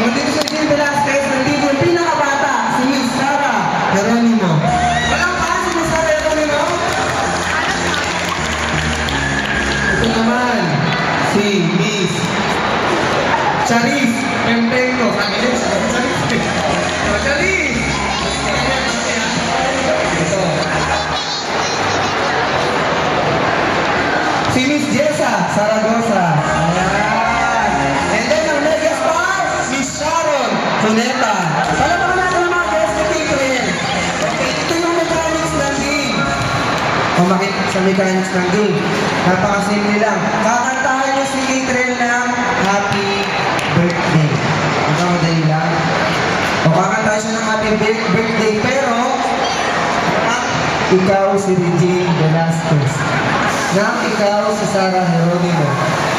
Nandito si Jim Velasquez, nandito yung pinakabata, si Miss Sara Geronimo. Walang pa si Miss Sara Geronimo? Ito naman, si Miss Charis Pempengo. Charis! Charis! Ito. Si Miss Jessa Zaragoza. Ayan. And then ang mega star, Miss Sharon Cuneta. Palapakan natin ang mga guests ni Tigre. Okay, ito yung mechanics ng game. Kumakit sa mechanics ng game. Napakasimple lang. Kakantahan niyo si Tigre ng Happy Birthday. Ito madali lang. O kakantahan siya ng Happy Birthday, pero ikaw si Regine Velasquez. Nang ikaw si Sara Geronimo.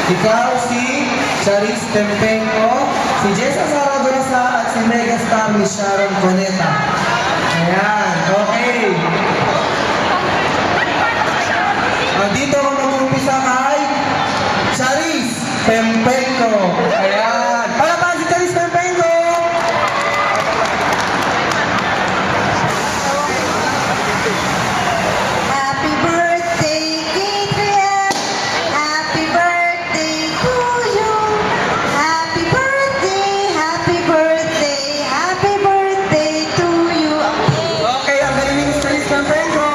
Ikaw si Charis Pempengo, si Jessa Zaragoza at si megastar Miss Sharon Cuneta. Ayan, okay. Dito ako mag-umpisa kay Charis Pempengo. Ayan. Palapakan si Charis Pempengo! Happy birthday, Adrian! Happy birthday to you! Happy birthday, happy birthday, happy birthday to you! Okay, ang galing ni Miss Charis Pempengo.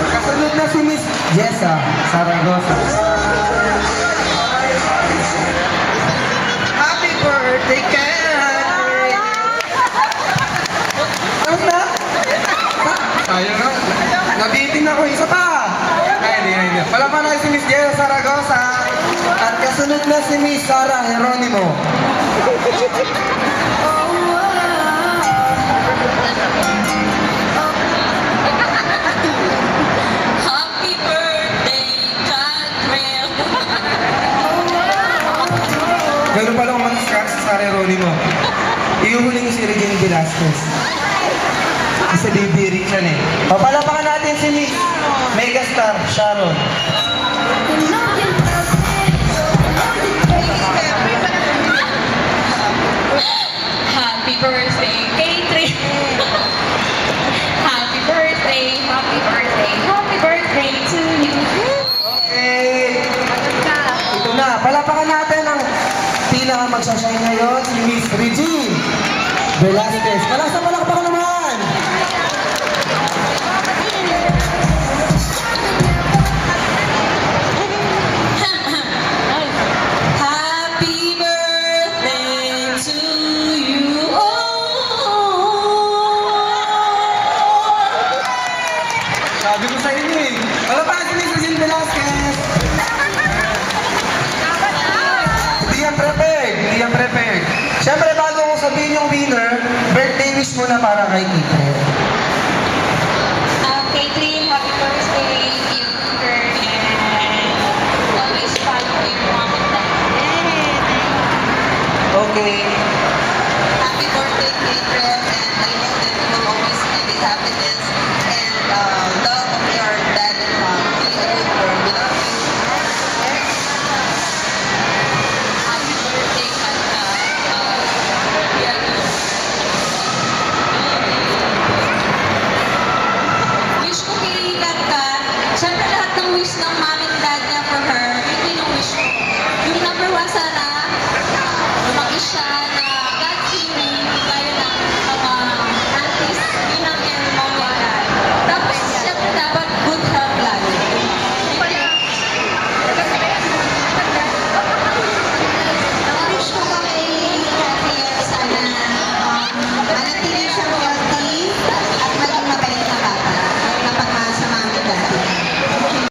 Kasunod na si Miss Jessa Zaragoza. Happy birthday, Ken! Tapos na? Sayang na. Nabiting ako isa pa. Ay, hindi. Wala pa na si Miss Jessa Zaragoza. At kasunod na si Miss Sara Geronimo. Happy birthday, Catherine! Ganun pala kung mag-scratch sa Sara Geronimo. Iuhuli ko si Regine Velasquez. Kasi bibirik yan eh. Papalapakan natin si Miss Megastar Sharon. Happy birthday, Catherine! Happy birthday, happy birthday, happy birthday to you! Okay. Ito na. Palapakan natin ang pinaka magsashine ngayon, si Miss Regine Velasquez. Malasang palakpakan naman! Happy birthday to you! Sabi ko sa inyo eh. Palapakan si Miss Regine Velasquez. Hindi yan prepared. Hindi yan prepared. Siyempre, bago ko sabihin yung winner, birthday wish muna para kay Kitren. Catherine, happy birthday, dear Peter, and always follow your mom and dad. Okay.